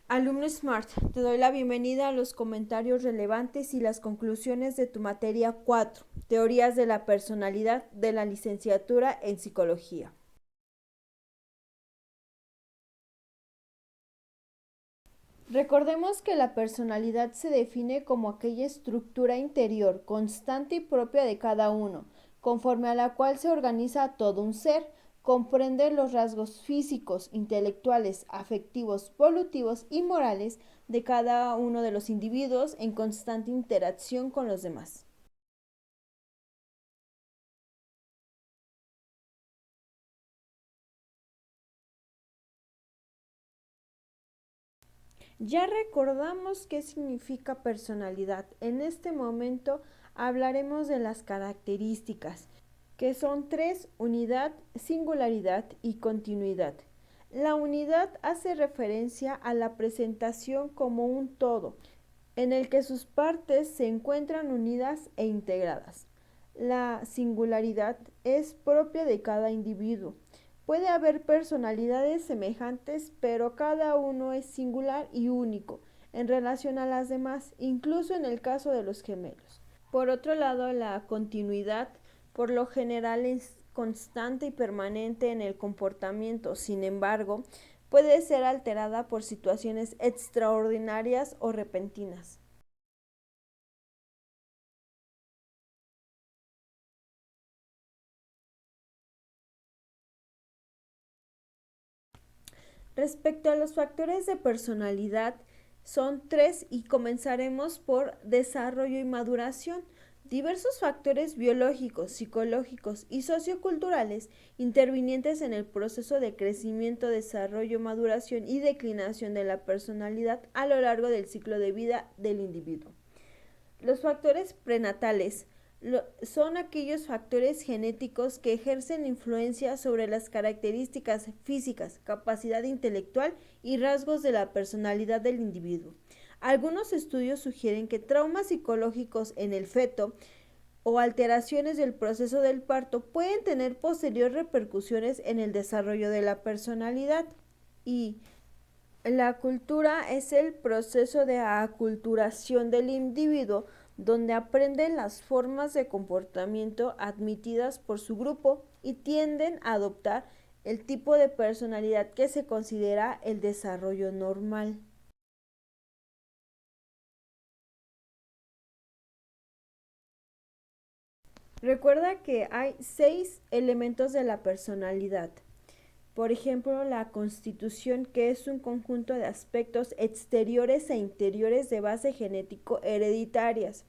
Alumno Smart, te doy la bienvenida a los comentarios relevantes y las conclusiones de tu materia 4, Teorías de la Personalidad de la licenciatura en Psicología. Recordemos que la personalidad se define como aquella estructura interior constante y propia de cada uno, conforme a la cual se organiza todo un ser. Comprende los rasgos físicos, intelectuales, afectivos, volutivos y morales de cada uno de los individuos en constante interacción con los demás. Ya recordamos qué significa personalidad. En este momento hablaremos de las características, que son tres: unidad, singularidad y continuidad. La unidad hace referencia a la presentación como un todo, en el que sus partes se encuentran unidas e integradas. La singularidad es propia de cada individuo. Puede haber personalidades semejantes, pero cada uno es singular y único en relación a las demás, incluso en el caso de los gemelos. Por otro lado, la continuidad por lo general es constante y permanente en el comportamiento. Sin embargo, puede ser alterada por situaciones extraordinarias o repentinas. Respecto a los factores de personalidad, son tres y comenzaremos por desarrollo y maduración. Diversos factores biológicos, psicológicos y socioculturales intervinientes en el proceso de crecimiento, desarrollo, maduración y declinación de la personalidad a lo largo del ciclo de vida del individuo. Los factores prenatales son aquellos factores genéticos que ejercen influencia sobre las características físicas, capacidad intelectual y rasgos de la personalidad del individuo. Algunos estudios sugieren que traumas psicológicos en el feto o alteraciones del proceso del parto pueden tener posteriores repercusiones en el desarrollo de la personalidad. Y la cultura es el proceso de aculturación del individuo, donde aprenden las formas de comportamiento admitidas por su grupo y tienden a adoptar el tipo de personalidad que se considera el desarrollo normal. Recuerda que hay 6 elementos de la personalidad. Por ejemplo, la constitución, que es un conjunto de aspectos exteriores e interiores de base genético hereditarias.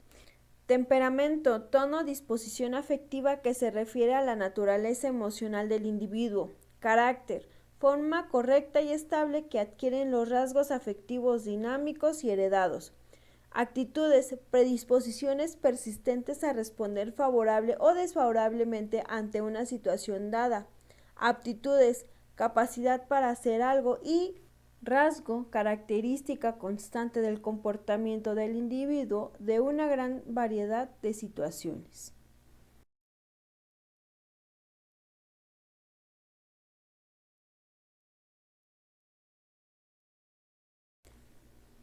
Temperamento, tono, disposición afectiva que se refiere a la naturaleza emocional del individuo. Carácter, forma correcta y estable que adquieren los rasgos afectivos dinámicos y heredados. Actitudes, predisposiciones persistentes a responder favorable o desfavorablemente ante una situación dada. Aptitudes, capacidad para hacer algo y rasgo, característica constante del comportamiento del individuo de una gran variedad de situaciones.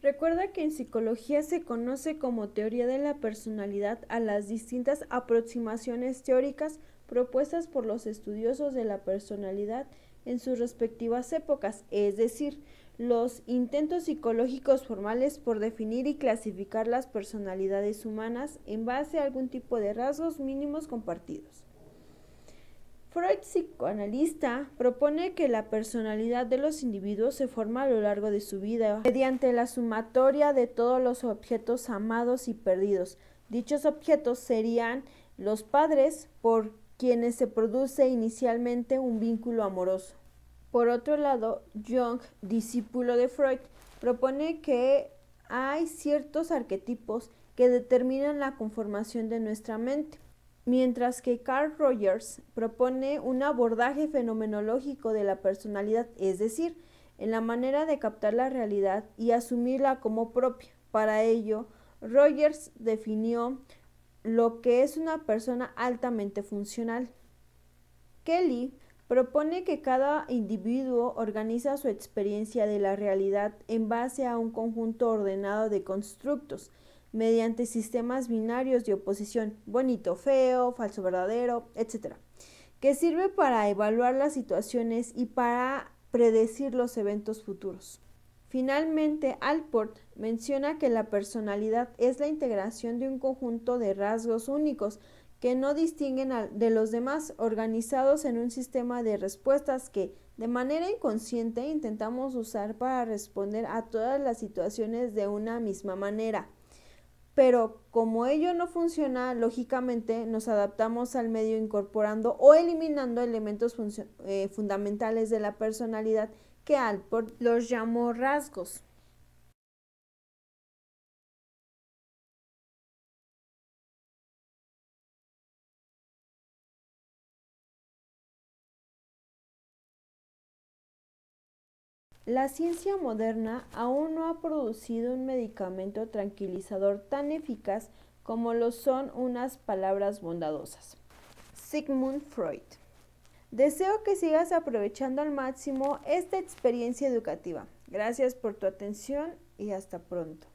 Recuerda que en psicología se conoce como teoría de la personalidad a las distintas aproximaciones teóricas propuestas por los estudiosos de la personalidad en sus respectivas épocas, es decir, los intentos psicológicos formales por definir y clasificar las personalidades humanas en base a algún tipo de rasgos mínimos compartidos. Freud, psicoanalista, propone que la personalidad de los individuos se forma a lo largo de su vida mediante la sumatoria de todos los objetos amados y perdidos. Dichos objetos serían los padres, por quienes se produce inicialmente un vínculo amoroso. Por otro lado, Jung, discípulo de Freud, propone que hay ciertos arquetipos que determinan la conformación de nuestra mente, mientras que Carl Rogers propone un abordaje fenomenológico de la personalidad, es decir, en la manera de captar la realidad y asumirla como propia. Para ello, Rogers definió lo que es una persona altamente funcional. Kelly Propone que cada individuo organiza su experiencia de la realidad en base a un conjunto ordenado de constructos, mediante sistemas binarios de oposición, bonito, feo, falso, verdadero, etc., que sirve para evaluar las situaciones y para predecir los eventos futuros. Finalmente, Allport menciona que la personalidad es la integración de un conjunto de rasgos únicos que no distinguen de los demás, organizados en un sistema de respuestas que, de manera inconsciente, intentamos usar para responder a todas las situaciones de una misma manera. Pero como ello no funciona, lógicamente nos adaptamos al medio incorporando o eliminando elementos fundamentales de la personalidad que Allport los llamó rasgos. La ciencia moderna aún no ha producido un medicamento tranquilizador tan eficaz como lo son unas palabras bondadosas. Sigmund Freud. Deseo que sigas aprovechando al máximo esta experiencia educativa. Gracias por tu atención y hasta pronto.